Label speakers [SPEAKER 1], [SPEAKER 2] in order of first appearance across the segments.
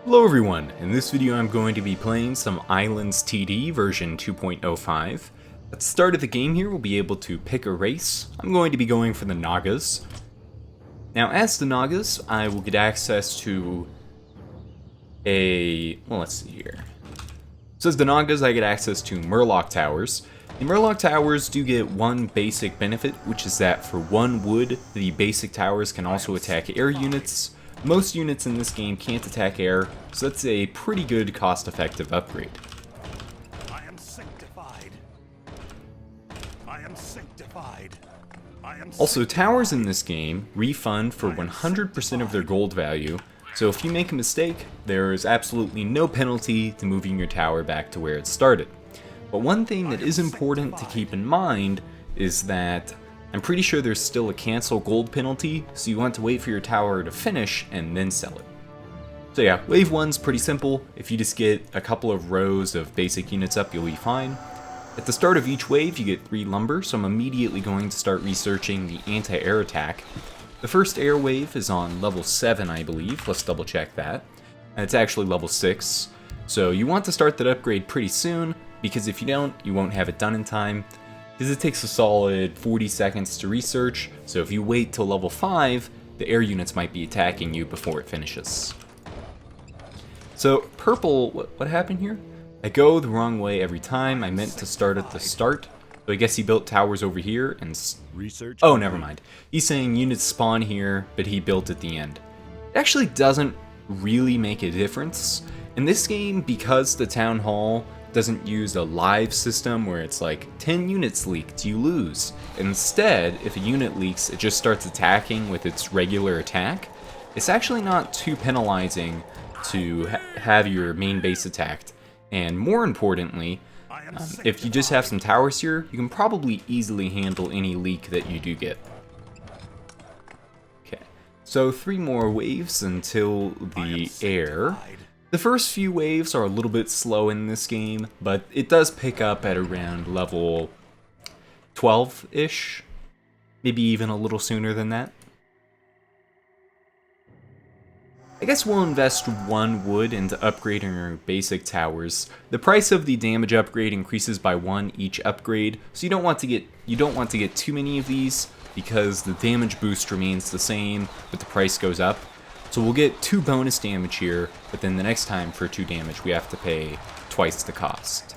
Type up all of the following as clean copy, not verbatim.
[SPEAKER 1] Hello everyone, in this video I'm going to be playing some Islands TD version 2.05. At the start of the game here we'll be able to pick a race. I'm going to be going for the Nagas. Now as the Nagas, I will get access to let's see here. So as the Nagas I get access to Merlok Towers. The Merlok Towers do get one basic benefit, which is that for 1 wood, the basic towers can also attack air units. Most units in this game can't attack air, so that's a pretty good cost-effective upgrade.
[SPEAKER 2] I am sanctified. I am sanctified.
[SPEAKER 1] Also, towers in this game refund for 100% of their gold value, so if you make a mistake, there is absolutely no penalty to moving your tower back to where it started. But one thing that is important to keep in mind is that I'm pretty sure there's still a cancel gold penalty, so you want to wait for your tower to finish and then sell it. So yeah, wave 1's pretty simple. If you just get a couple of rows of basic units up, you'll be fine. At the start of each wave, you get 3 lumber, so I'm immediately going to start researching the anti-air attack. The first air wave is on level 7, I believe. Let's double check that. And it's actually level 6. So you want to start that upgrade pretty soon, because if you don't, you won't have it done in time. Because it takes a solid 40 seconds to research, so if you wait till level 5, the air units might be attacking you before it finishes. So purple, what happened here? I go the wrong way every time. I meant to start at the start, so I guess he built towers over here and
[SPEAKER 2] Research.
[SPEAKER 1] Oh, never mind. He's saying units spawn here, but he built at the end. It actually doesn't really make a difference. In this game, because the town hall doesn't use a live system where it's like 10 units leaked, you lose. Instead, if a unit leaks, it just starts attacking with its regular attack. It's actually not too penalizing to have your main base attacked. And more importantly, if you just have some towers here, you can probably easily handle any leak that you do get. Okay, so 3 more waves until the air. The first few waves are a little bit slow in this game, but it does pick up at around level 12-ish, maybe even a little sooner than that. I guess we'll invest 1 wood into upgrading our basic towers. The price of the damage upgrade increases by 1 each upgrade, so you don't want to get too many of these because the damage boost remains the same, but the price goes up. So we'll get 2 bonus damage here, but then the next time for 2 damage we have to pay twice the cost.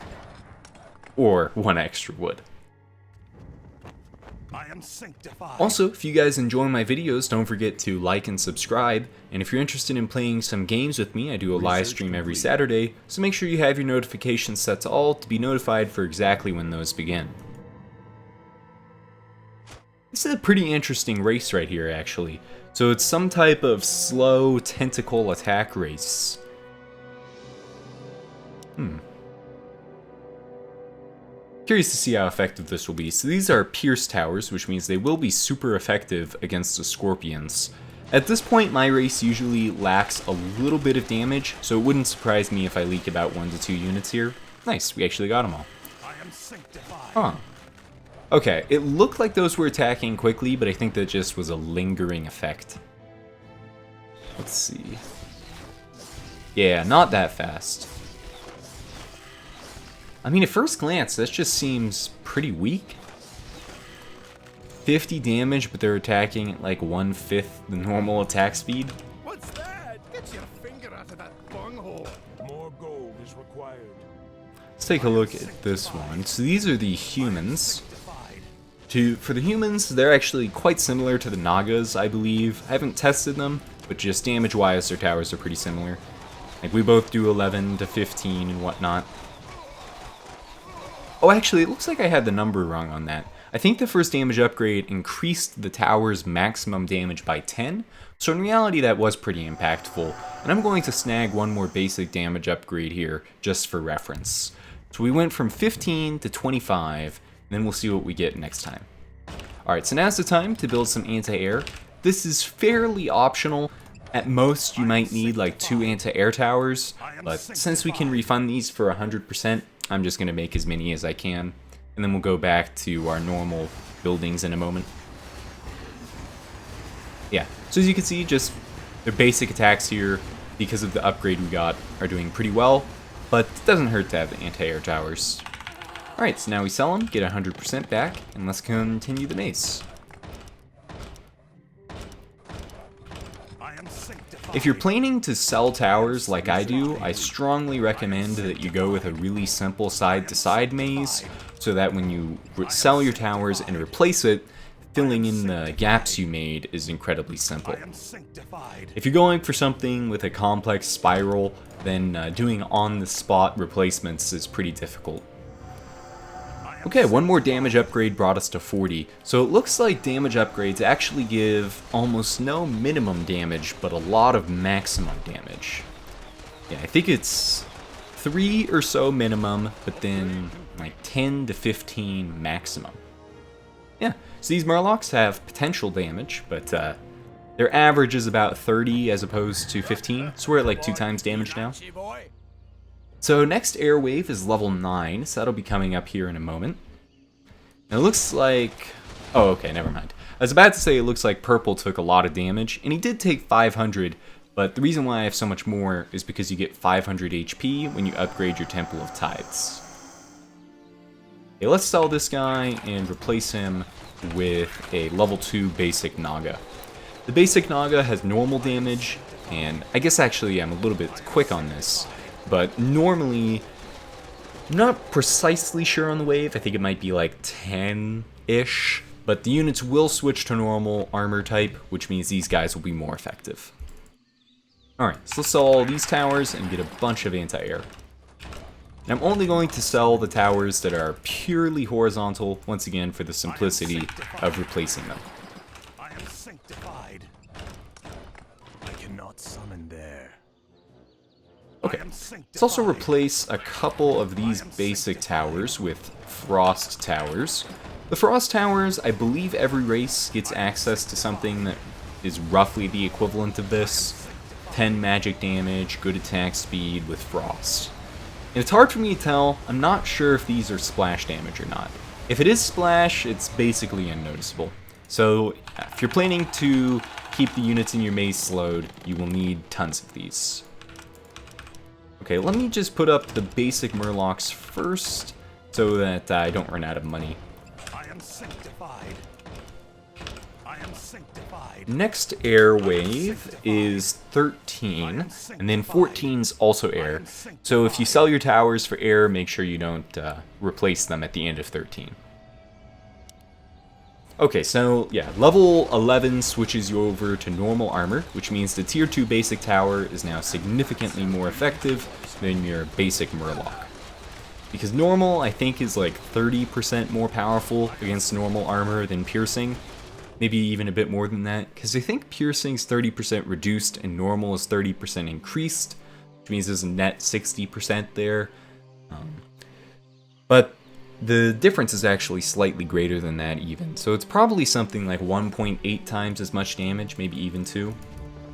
[SPEAKER 1] Or 1 extra wood.
[SPEAKER 2] I am sanctified.
[SPEAKER 1] Also, if you guys enjoy my videos, don't forget to like and subscribe. And if you're interested in playing some games with me, I do a live stream every Saturday, so make sure you have your notifications set to all to be notified for exactly when those begin. This is a pretty interesting race right here, actually. So it's some type of slow tentacle attack race. Curious to see how effective this will be. So these are Pierce Towers, which means they will be super effective against the Scorpions. At this point, my race usually lacks a little bit of damage, so it wouldn't surprise me if I leak about 1 to 2 units here. Nice, we actually got them all.
[SPEAKER 2] I am sanctified.
[SPEAKER 1] Huh. Okay, it looked like those were attacking quickly, but I think that just was a lingering effect. Let's see. Yeah, not that fast. I mean, at first glance, that just seems pretty weak. 50 damage, but they're attacking at like 1/5 the normal attack speed.
[SPEAKER 2] What's that? Get your finger out of that bunghole. More gold is required.
[SPEAKER 1] Let's take a look at this one. So these are the humans. For the humans, they're actually quite similar to the Nagas, I believe. I haven't tested them, but just damage-wise, their towers are pretty similar. Like, we both do 11 to 15 and whatnot. Oh, actually, it looks like I had the number wrong on that. I think the first damage upgrade increased the tower's maximum damage by 10, so in reality that was pretty impactful. And I'm going to snag 1 more basic damage upgrade here, just for reference. So we went from 15 to 25, and then we'll see what we get next time. Alright, so now's the time to build some anti-air. This is fairly optional. At most, you might need like 2 anti-air towers, but since we can refund these for 100%, I'm just going to make as many as I can, and then we'll go back to our normal buildings in a moment. Yeah, so as you can see, just their basic attacks here. because of the upgrade we got, are doing pretty well, but it doesn't hurt to have the anti-air towers. Alright, so now we sell them, get 100% back, and let's continue the maze. If you're planning to sell towers like I do, I strongly recommend that you go with a really simple side-to-side maze, so that when you sell your towers and replace it, filling in the gaps you made is incredibly simple. If you're going for something with a complex spiral, then doing on-the-spot replacements is pretty difficult. Okay, one more damage upgrade brought us to 40, so it looks like damage upgrades actually give almost no minimum damage, but a lot of maximum damage. Yeah, I think it's 3 or so minimum, but then like 10 to 15 maximum. Yeah, so these Merloks have potential damage, but their average is about 30 as opposed to 15, so we're at like 2 times damage now. So next air wave is level 9, so that'll be coming up here in a moment. And it looks like... oh, okay, never mind. I was about to say it looks like purple took a lot of damage, and he did take 500, but the reason why I have so much more is because you get 500 HP when you upgrade your Temple of Tides. Okay, let's sell this guy and replace him with a level 2 basic Naga. The basic Naga has normal damage, and I guess actually I'm a little bit quick on this. But normally, I'm not precisely sure on the wave, I think it might be like 10-ish, but the units will switch to normal armor type, which means these guys will be more effective. Alright, so let's sell all these towers and get a bunch of anti-air. And I'm only going to sell the towers that are purely horizontal, once again for the simplicity of replacing them.
[SPEAKER 2] I am sanctified. I cannot summon there.
[SPEAKER 1] Okay, let's also replace a couple of these basic towers with Frost Towers. The Frost Towers, I believe every race gets access to something that is roughly the equivalent of this. 10 magic damage, good attack speed with Frost. And it's hard for me to tell, I'm not sure if these are splash damage or not. If it is splash, it's basically unnoticeable. So if you're planning to keep the units in your maze slowed, you will need tons of these. Okay, let me just put up the basic Merloks first, so that I don't run out of money.
[SPEAKER 2] I am sanctified. I am sanctified.
[SPEAKER 1] Next air wave is 13, and then 14's also air. So if you sell your towers for air, make sure you don't replace them at the end of 13. Okay, so yeah, level 11 switches you over to normal armor, which means the tier 2 basic tower is now significantly more effective than your basic Merlok. Because normal, I think, is like 30% more powerful against normal armor than piercing. Maybe even a bit more than that, because I think piercing's 30% reduced and normal is 30% increased, which means there's a net 60% there. But the difference is actually slightly greater than that even, so it's probably something like 1.8 times as much damage, maybe even 2,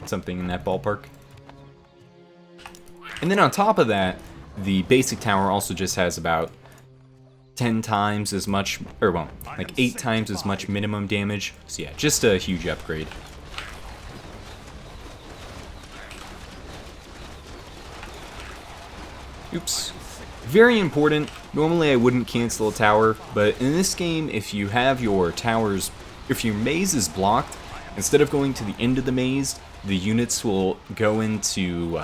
[SPEAKER 1] something in that ballpark. And then on top of that, the basic tower also just has about 10 times as much, or well, like 8 times as much minimum damage, so yeah, just a huge upgrade. Oops. Very important, normally I wouldn't cancel a tower, but in this game, if you have your towers, if your maze is blocked, instead of going to the end of the maze, the units will go into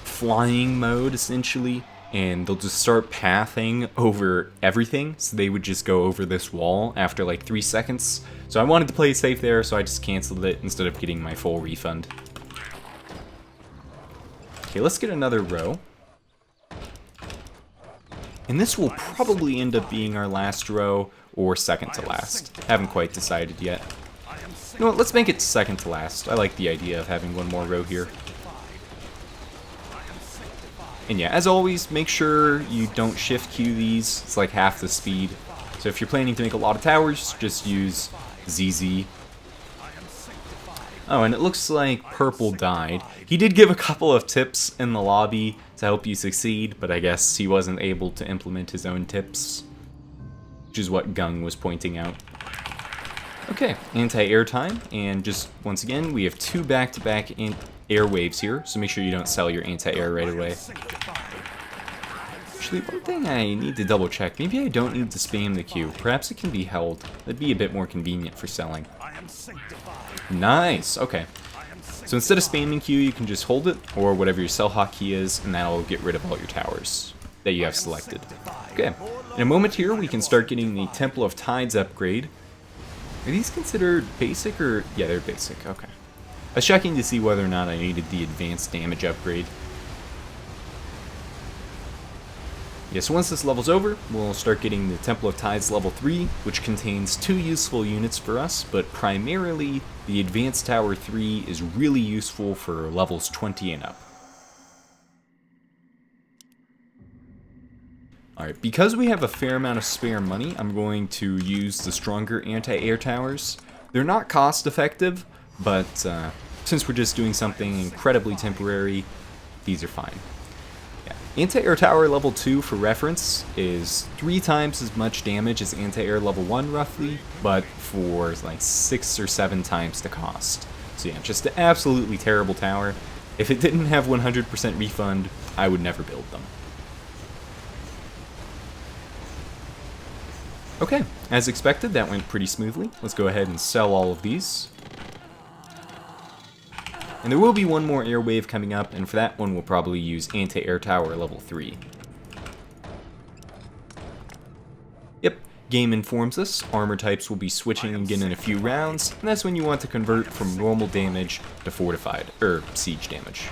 [SPEAKER 1] flying mode, essentially, and they'll just start pathing over everything, so they would just go over this wall after like 3 seconds. So I wanted to play it safe there, so I just canceled it instead of getting my full refund. Okay, let's get another row. And this will probably end up being our last row, or second to last. Haven't quite decided yet. You know what, let's make it second to last. I like the idea of having one more row here. And yeah, as always, make sure you don't shift queue these. It's like half the speed. So if you're planning to make a lot of towers, just use ZZ. Oh, and it looks like Purple died. He did give a couple of tips in the lobby to help you succeed, but I guess he wasn't able to implement his own tips, which is what Gung was pointing out. Okay, anti-air time, and just once again, we have 2 back-to-back air waves here, so make sure you don't sell your anti-air right away. Actually, one thing I need to double check, maybe I don't need to spam the Q. Perhaps it can be held. That'd be a bit more convenient for selling. Nice, okay. So instead of spamming Q, you can just hold it, or whatever your sell hotkey is, and that'll get rid of all your towers that you have selected. Okay, in a moment here, we can start getting the Temple of Tides upgrade. Are these considered basic, or? Yeah, they're basic, okay. I was checking to see whether or not I needed the advanced damage upgrade. Yeah, so once this level's over, we'll start getting the Temple of Tides level 3, which contains 2 useful units for us, but primarily the Advanced Tower 3 is really useful for levels 20 and up. Alright, because we have a fair amount of spare money, I'm going to use the stronger anti-air towers. They're not cost effective, but since we're just doing something incredibly temporary, these are fine. Anti-air tower level 2, for reference, is 3 times as much damage as anti-air level 1 roughly, but for like 6 or 7 times the cost. So yeah, just an absolutely terrible tower. If it didn't have 100% refund, I would never build them. Okay, as expected, that went pretty smoothly. Let's go ahead and sell all of these. And there will be one more air wave coming up, and for that one we'll probably use anti-air tower level 3. Yep, game informs us armor types will be switching again in a few rounds, and that's when you want to convert from normal damage to fortified, or siege damage.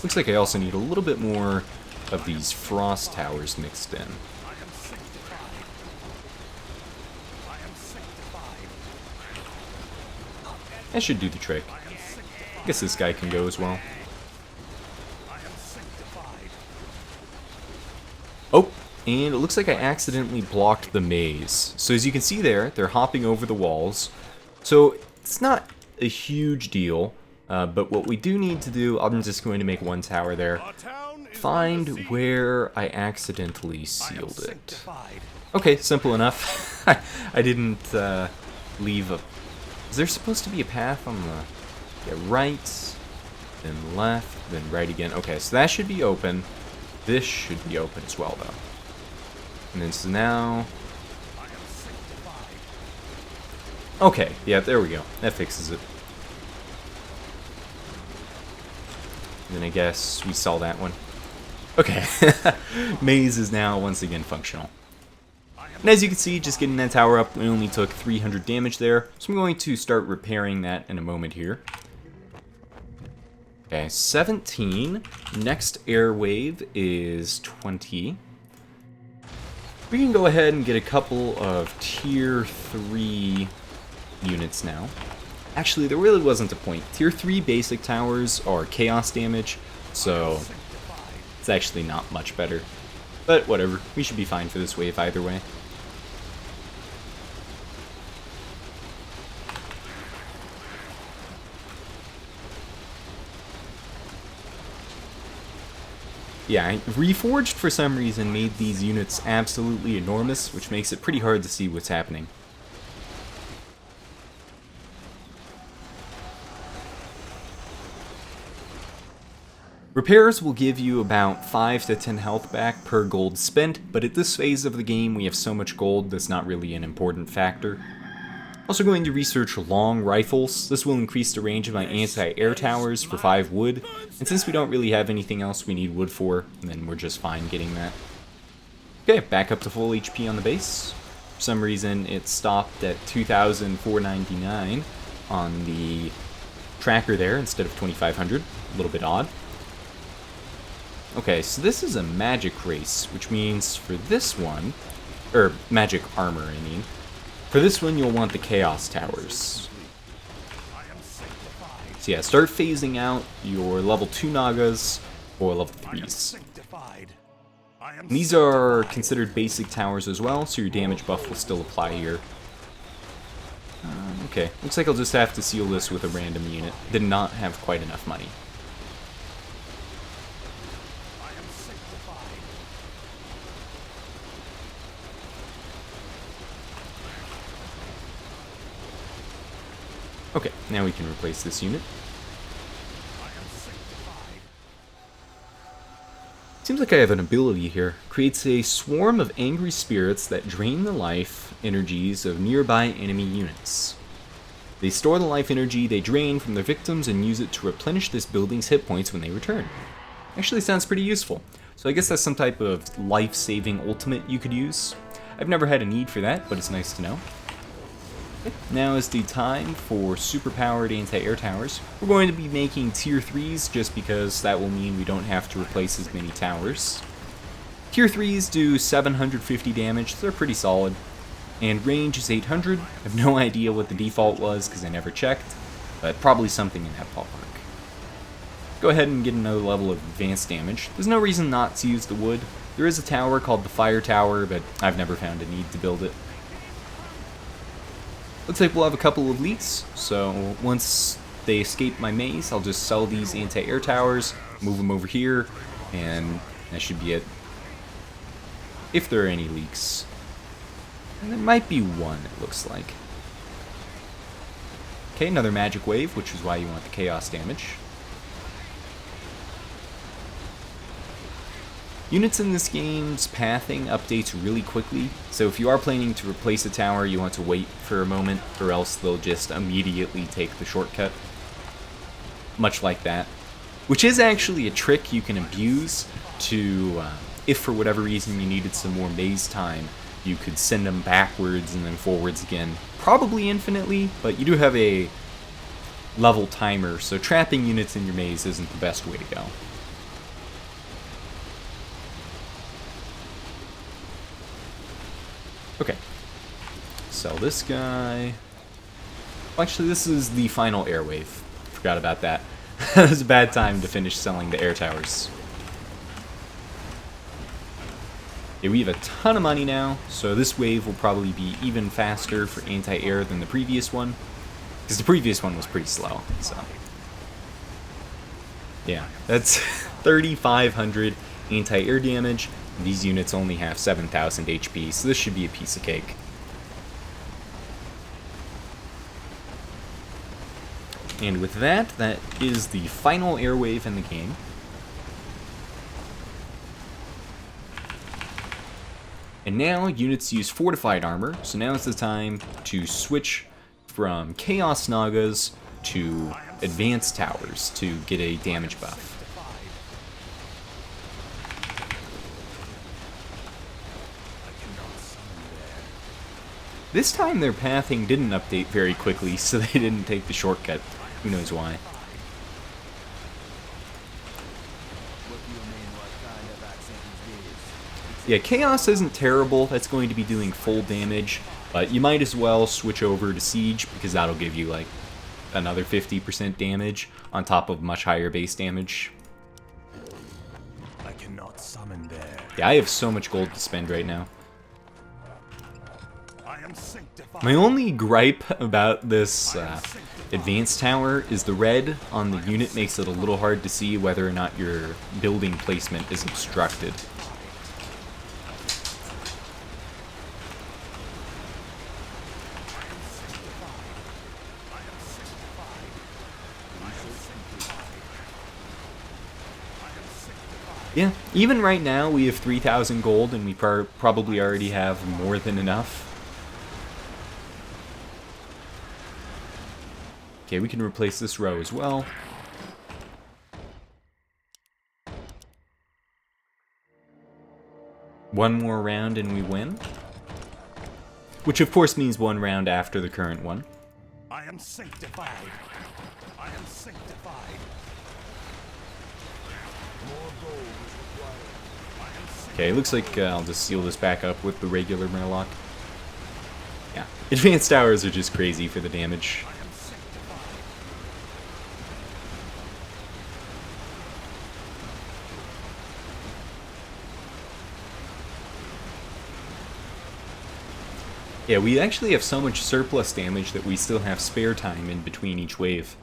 [SPEAKER 1] Looks like I also need a little bit more of these frost towers mixed in. That should do the trick. I guess this guy can go as well. Oh, and it looks like I accidentally blocked the maze. So as you can see there, they're hopping over the walls. So it's not a huge deal, but what we do need to do, I'm just going to make one tower there. Find where I accidentally sealed it. Okay, simple enough. I didn't leave a... Is there supposed to be a path on the right, then left, then right again? Okay, so that should be open. This should be open as well, though. And then so now... Okay, yeah, there we go. That fixes it. And then I guess we saw that one. Okay, maze is now once again functional. And as you can see, just getting that tower up, we only took 300 damage there, so I'm going to start repairing that in a moment here. Okay, 17. Next air wave is 20. We can go ahead and get a couple of tier 3 units now. Actually, there really wasn't a point. Tier 3 basic towers are chaos damage, so it's actually not much better. But whatever, we should be fine for this wave either way. Yeah, Reforged for some reason made these units absolutely enormous, which makes it pretty hard to see what's happening. Repairs will give you about 5 to 10 health back per gold spent, but at this phase of the game we have so much gold that's not really an important factor. Also going to research long rifles. This will increase the range of my anti-air towers for 5 wood, and since we don't really have anything else we need wood for, then we're just fine getting that. Okay, back up to full HP on the base. For some reason it stopped at 2,499 on the tracker there instead of 2,500, a little bit odd. Okay, so this is a magic race, which means for this one, or magic armor I mean, for this one you'll want the chaos towers. So yeah, start phasing out your level 2 Nagas or level 3s. And these are considered basic towers as well, so your damage buff will still apply here. Okay, looks like I'll just have to seal this with a random unit. Did not have quite enough money. Okay, now we can replace this unit. Seems like I have an ability here. Creates a swarm of angry spirits that drain the life energies of nearby enemy units. They store the life energy they drain from their victims and use it to replenish this building's hit points when they return. Actually sounds pretty useful. So I guess that's some type of life-saving ultimate you could use. I've never had a need for that, but it's nice to know. Okay, now is the time for super-powered anti-air towers. We're going to be making tier 3s just because that will mean we don't have to replace as many towers. Tier 3s do 750 damage, so they're pretty solid. And range is 800. I have no idea what the default was because I never checked, but probably something in that ballpark. Go ahead and get another level of advanced damage. There's no reason not to use the wood. There is a tower called the Fire Tower, but I've never found a need to build it. Looks like we'll have a couple of leaks, so once they escape my maze, I'll just sell these anti-air towers, move them over here, and that should be it. If there are any leaks. And there might be one, it looks like. Okay, another magic wave, which is why you want the chaos damage. Units in this game's pathing updates really quickly, so if you are planning to replace a tower, you want to wait for a moment, or else they'll just immediately take the shortcut. Much like that. Which is actually a trick you can abuse to, if for whatever reason you needed some more maze time, you could send them backwards and then forwards again. Probably infinitely, but you do have a level timer, so trapping units in your maze isn't the best way to go. Okay, sell this guy. Well, actually, this is the final airwave. Forgot about that. That was a bad time to finish selling the air towers. Yeah, we have a ton of money now, so this wave will probably be even faster for anti-air than the previous one. Because the previous one was pretty slow, so. Yeah, that's 3,500 anti-air damage. These units only have 7,000 HP, so this should be a piece of cake. And with that, that is the final airwave in the game. And now units use fortified armor, so now is the time to switch from Chaos Nagas to Advanced Towers to get a damage buff. This time their pathing didn't update very quickly, so they didn't take the shortcut. Who knows why. Yeah, Chaos isn't terrible. That's going to be doing full damage, but you might as well switch over to Siege because that'll give you like another 50% damage on top of much higher base damage.
[SPEAKER 2] I cannot summon there.
[SPEAKER 1] Yeah, I have so much gold to spend right now.
[SPEAKER 2] I am sanctified.
[SPEAKER 1] My only gripe about this advanced tower is the red on the unit makes it a little hard to see whether or not your building placement is obstructed. Yeah, even right now we have 3,000 gold and we probably already have more than enough. Okay, we can replace this row as well. One more round and we win. Which of course means one round after the current one.
[SPEAKER 2] I am sanctified. I am sanctified. More gold is required. I am sanctified.
[SPEAKER 1] Okay, looks like I'll just seal this back up with the regular Merlok. Yeah, advanced towers are just crazy for the damage.
[SPEAKER 2] I am sanctified.
[SPEAKER 1] Yeah, we actually have so much surplus damage that we still have spare time in between each wave.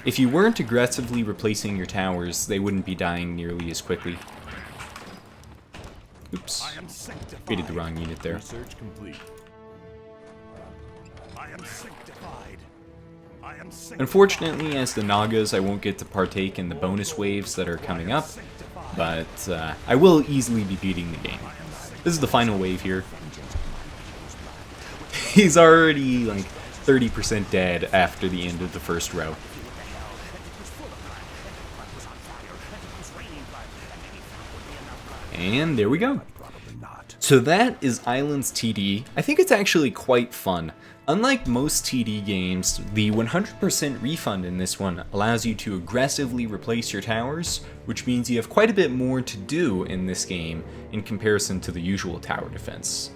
[SPEAKER 1] If you weren't aggressively replacing your towers, they wouldn't be dying nearly as quickly. Oops.
[SPEAKER 2] I am sanctified.
[SPEAKER 1] Created the wrong unit there.
[SPEAKER 2] Research complete. I am sanctified. I am
[SPEAKER 1] Unfortunately, as the Nagas, I won't get to partake in the bonus waves that are coming up, but I will easily be beating the game. This is the final wave here. He's already like 30% dead after the end of the first row. And there we go. So that is Islands TD. I think it's actually quite fun. Unlike most TD games, the 100% refund in this one allows you to aggressively replace your towers, which means you have quite a bit more to do in this game in comparison to the usual tower defense.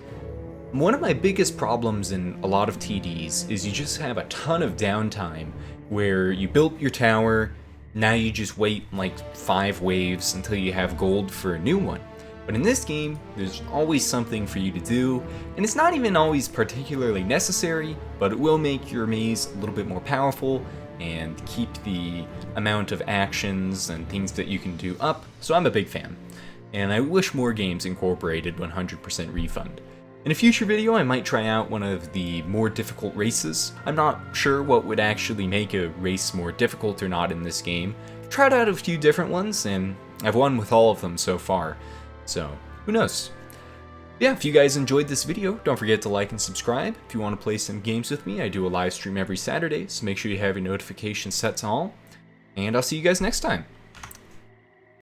[SPEAKER 1] One of my biggest problems in a lot of TDs is you just have a ton of downtime where you built your tower, now you just wait like 5 waves until you have gold for a new one. But in this game, there's always something for you to do, and it's not even always particularly necessary, but it will make your maze a little bit more powerful and keep the amount of actions and things that you can do up, so I'm a big fan. And I wish more games incorporated 100% refund. In a future video, I might try out one of the more difficult races. I'm not sure what would actually make a race more difficult or not in this game. I've tried out a few different ones, and I've won with all of them so far. So, who knows? Yeah, if you guys enjoyed this video, don't forget to like and subscribe. If you want to play some games with me, I do a live stream every Saturday, so make sure you have your notifications set to all. And I'll see you guys next time.